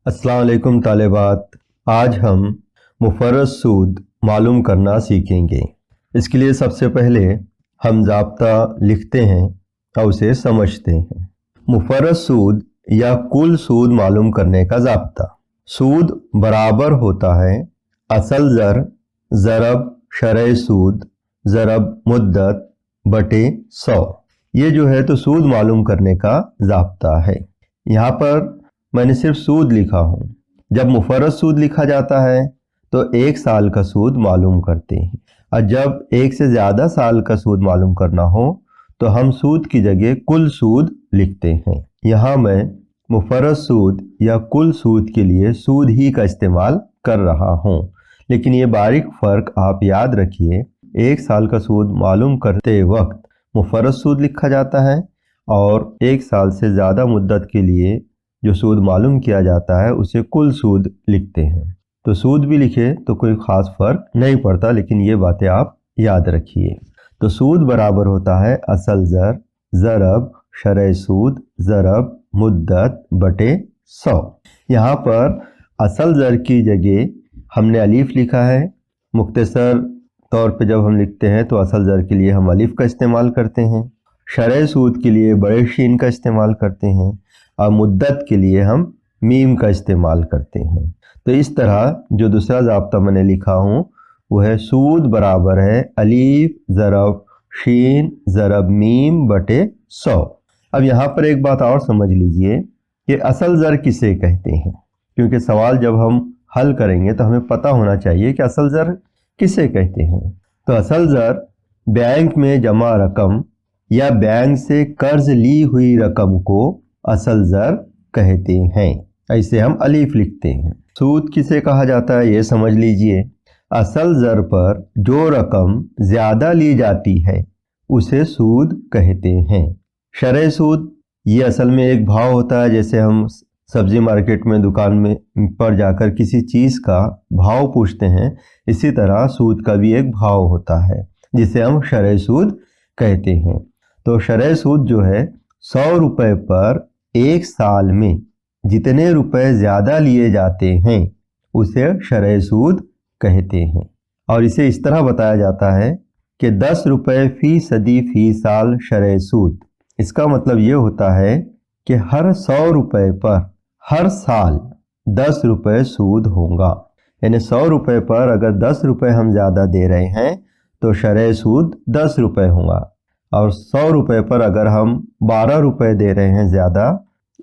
अस्सलाम वालेकुम तालिबात। आज हम मुफर्रद सूद मालूम करना सीखेंगे। इसके लिए सबसे पहले हम ज़ाब्ता लिखते हैं और उसे समझते हैं। मुफर्रद सूद या कुल सूद मालूम करने का ज़ाब्ता। सूद बराबर होता है असल ज़र ज़रब शरह सूद ज़रब मुद्दत बटे 100। ये जो है तो सूद मालूम करने का ज़ाब्ता है। यहाँ पर मैंने सिर्फ सूद लिखा हूँ। जब मुफर्रद सूद लिखा जाता है तो 1 साल का सूद मालूम करते हैं, और जब 1 से ज़्यादा साल का सूद मालूम करना हो तो हम सूद की जगह कुल सूद लिखते हैं। यहाँ मैं मुफर्रद सूद या कुल सूद के लिए सूद ही का इस्तेमाल कर रहा हूँ, लेकिन ये बारीक फ़र्क आप याद रखिए। 1 साल का सूद मालूम करते वक्त मुफर्रद सूद लिखा जाता है और 1 साल से ज़्यादा मुद्दत के लिए जो सूद मालूम किया जाता है उसे कुल सूद लिखते हैं। तो सूद भी लिखे तो कोई ख़ास फ़र्क नहीं पड़ता, लेकिन ये बातें आप याद रखिए। तो सूद बराबर होता है असल ज़र ज़रब शरह सूद ज़रब मुद्दत बटे 100। यहाँ पर असल ज़र की जगह हमने अलीफ लिखा है। मुख्तसर तौर पे जब हम लिखते हैं तो असल ज़र के लिए हम अलीफ का इस्तेमाल करते हैं, शरह सूद के लिए बड़े शीन का इस्तेमाल करते हैं और मुद्दत के लिए हम मीम का इस्तेमाल करते हैं। तो इस तरह जो दूसरा ज़ाब्ता मैंने लिखा हूँ वो है सूद बराबर है अलीफ ज़रब शीन ज़रब मीम बटे 100। अब यहाँ पर एक बात और समझ लीजिए कि असल ज़र किसे कहते हैं, क्योंकि सवाल जब हम हल करेंगे तो हमें पता होना चाहिए कि असल ज़र किसे कहते हैं। तो असल ज़र बैंक में जमा रकम या बैंक से कर्ज ली हुई रकम को असल ज़र कहते हैं। ऐसे हम अलीफ लिखते हैं। सूद किसे कहा जाता है ये समझ लीजिए। असल ज़र पर जो रकम ज़्यादा ली जाती है उसे सूद कहते हैं। शरह सूद ये असल में एक भाव होता है। जैसे हम सब्ज़ी मार्केट में दुकान में पर जाकर किसी चीज़ का भाव पूछते हैं, इसी तरह सूद का भी एक भाव होता है जिसे हम शरह सूद कहते हैं। तो शरह सूद जो है 100 रुपये पर 1 साल में जितने रुपए ज़्यादा लिए जाते हैं उसे शरह सूद कहते हैं। और इसे इस तरह बताया जाता है कि 10 रुपये फ़ीसदी फ़ी साल शरह सूद। इसका मतलब ये होता है कि हर 100 रुपये पर हर साल 10 रुपये सूद होगा। यानी 100 रुपये पर अगर 10 रुपये हम ज़्यादा दे रहे हैं तो शरह सूद 10 रुपये होगा, और 100 रुपये पर अगर हम 12 रुपये दे रहे हैं ज़्यादा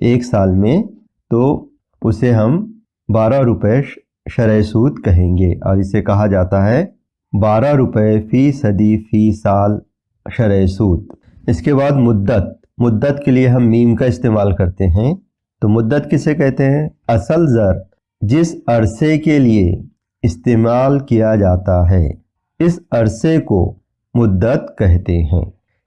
1 साल में तो उसे हम 12 रुपये शरह सूद कहेंगे, और इसे कहा जाता है 12 रुपये फ़ीसदी फ़ी साल शरह सूद। इसके बाद मुद्दत के लिए हम मीम का इस्तेमाल करते हैं। तो मुद्दत किसे कहते हैं? असल ज़र जिस अरसे के लिए इस्तेमाल किया जाता है इस अरसे को मुद्दत कहते हैं।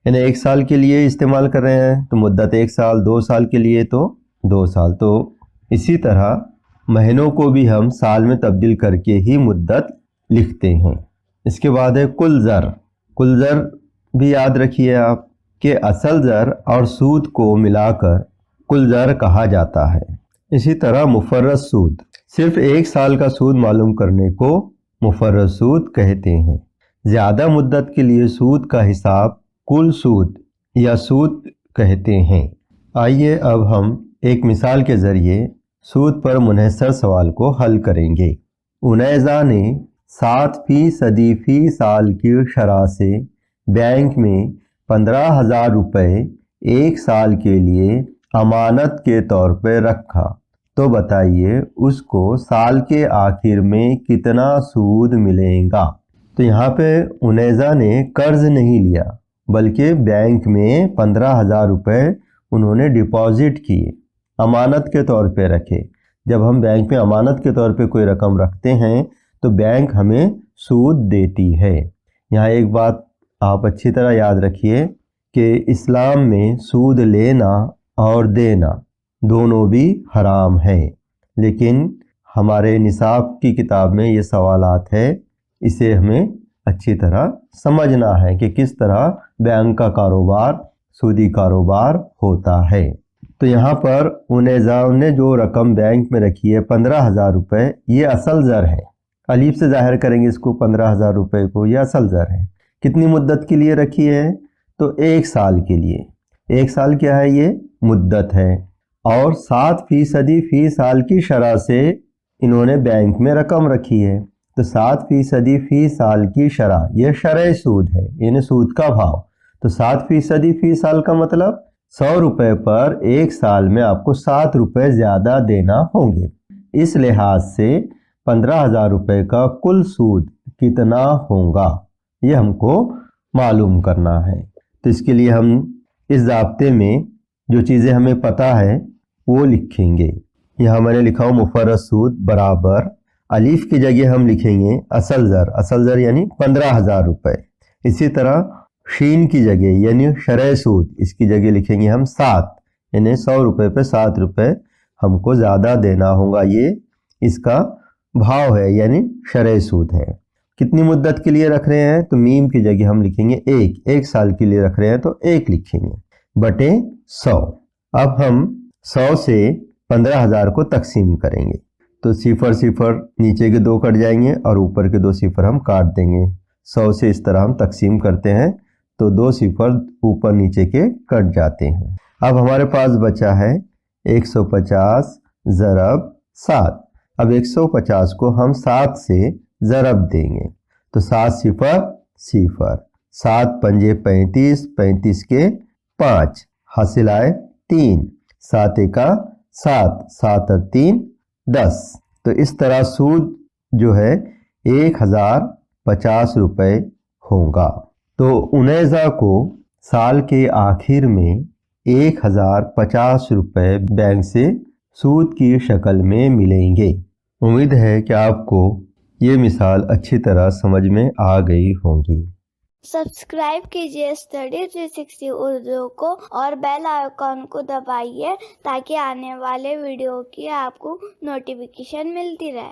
यानी 1 साल के लिए इस्तेमाल कर रहे हैं तो मुद्दत 1 साल, 2 साल के लिए तो 2 साल। तो इसी तरह महीनों को भी हम साल में तब्दील करके ही मुद्दत लिखते हैं। इसके बाद है कुल ज़र भी याद रखिए आप कि असल ज़र और सूद को मिलाकर कुल ज़र कहा जाता है। इसी तरह मुफर्रद सूद, सिर्फ 1 साल का सूद मालूम करने को मुफर्रद सूद कहते हैं। ज़्यादा मुद्दत के लिए सूद का हिसाब कुल सूद या सूद कहते हैं। आइए अब हम एक मिसाल के ज़रिए सूद पर मुनहसर सवाल को हल करेंगे। उनैज़ा ने 7% फ़ी साल की शरह से बैंक में 15,000 रुपये 1 साल के लिए अमानत के तौर पर रखा, तो बताइए उसको साल के आखिर में कितना सूद मिलेगा। तो यहाँ पे उनैज़ा ने कर्ज नहीं लिया बल्कि बैंक में 15,000 रुपये उन्होंने डिपॉजिट किए, अमानत के तौर पे रखे। जब हम बैंक में अमानत के तौर पे कोई रकम रखते हैं तो बैंक हमें सूद देती है। यहाँ एक बात आप अच्छी तरह याद रखिए कि इस्लाम में सूद लेना और देना दोनों भी हराम है, लेकिन हमारे निसाब की किताब में ये सवालात है, इसे हमें अच्छी तरह समझना है कि किस तरह बैंक का कारोबार सूदी कारोबार होता है। تو یہاں پر انیزا نے جو رقم بینک میں رکھی ہے 15,000 روپے، یہ اصل زر ہے، الف سے ظاہر کریں گے اس کو 15,000 روپے کو، یہ اصل زر ہے۔ کتنی مدت کے لیے رکھی ہے؟ تو 1 سال کے لیے۔ 1 سال کیا ہے؟ یہ مدت ہے، اور 7% فی سال کی شرح سے انہوں نے بینک میں رقم رکھی ہے۔ تو 7% فی سال کی شرح، یہ شرح سود ہے، یعنی سود کا بھاؤ۔ تو 7% فی سال کا مطلب 100 روپے پر 1 سال میں آپ کو 7 روپے زیادہ دینا ہوں گے۔ اس لحاظ سے 15,000 روپے کا کل سود کتنا ہوگا، یہ ہم کو معلوم کرنا ہے۔ تو اس کے لیے ہم اس ضابطے میں جو چیزیں ہمیں پتہ ہے وہ لکھیں گے۔ یہاں میں نے لکھا ہوں مفرد سود برابر، الف کی جگہ ہم لکھیں گے اصل زر، اصل زر یعنی 15,000 روپے۔ اسی طرح شین کی جگہ یعنی شرح سود، اس کی جگہ لکھیں گے ہم 7، یعنی 100 روپے پہ 7 روپے ہم کو زیادہ دینا ہوگا، یہ اس کا بھاؤ ہے، یعنی شرح سود ہے۔ کتنی مدت کے لیے رکھ رہے ہیں؟ تو میم کی جگہ ہم لکھیں گے 1 سال کے لیے رکھ رہے ہیں تو 1 لکھیں گے بٹے 100۔ اب ہم 100 سے 15,000 کو تقسیم کریں گے، تو 0 نیچے کے 2 کٹ جائیں گے اور اوپر کے 2 صفر ہم کاٹ دیں گے۔ 100 سے اس طرح ہم تقسیم کرتے ہیں تو 2 صفر اوپر نیچے کے کٹ جاتے ہیں۔ اب ہمارے پاس بچا ہے 150 ضرب 7۔ اب 150 کو ہم 7 سے ضرب دیں گے تو 7 صفر 0، 7 پنجے 35، 35 کے 5، حاصل آئے 3، 7 ایکا 7، 7 اور 3 10۔ تو اس طرح سود جو ہے 1,050 روپے ہوگا۔ تو انیزا کو سال کے آخر میں 1,050 روپے بینک سے سود کی شکل میں ملیں گے۔ امید ہے کہ آپ کو یہ مثال اچھی طرح سمجھ میں آ گئی ہوں گی۔ سبسکرائب کیجیے اسٹڈی 360 اردو کو اور بیل آئیکن کو دبائیے تاکہ آنے والے ویڈیو کی آپ کو نوٹیفیکیشن ملتی رہے۔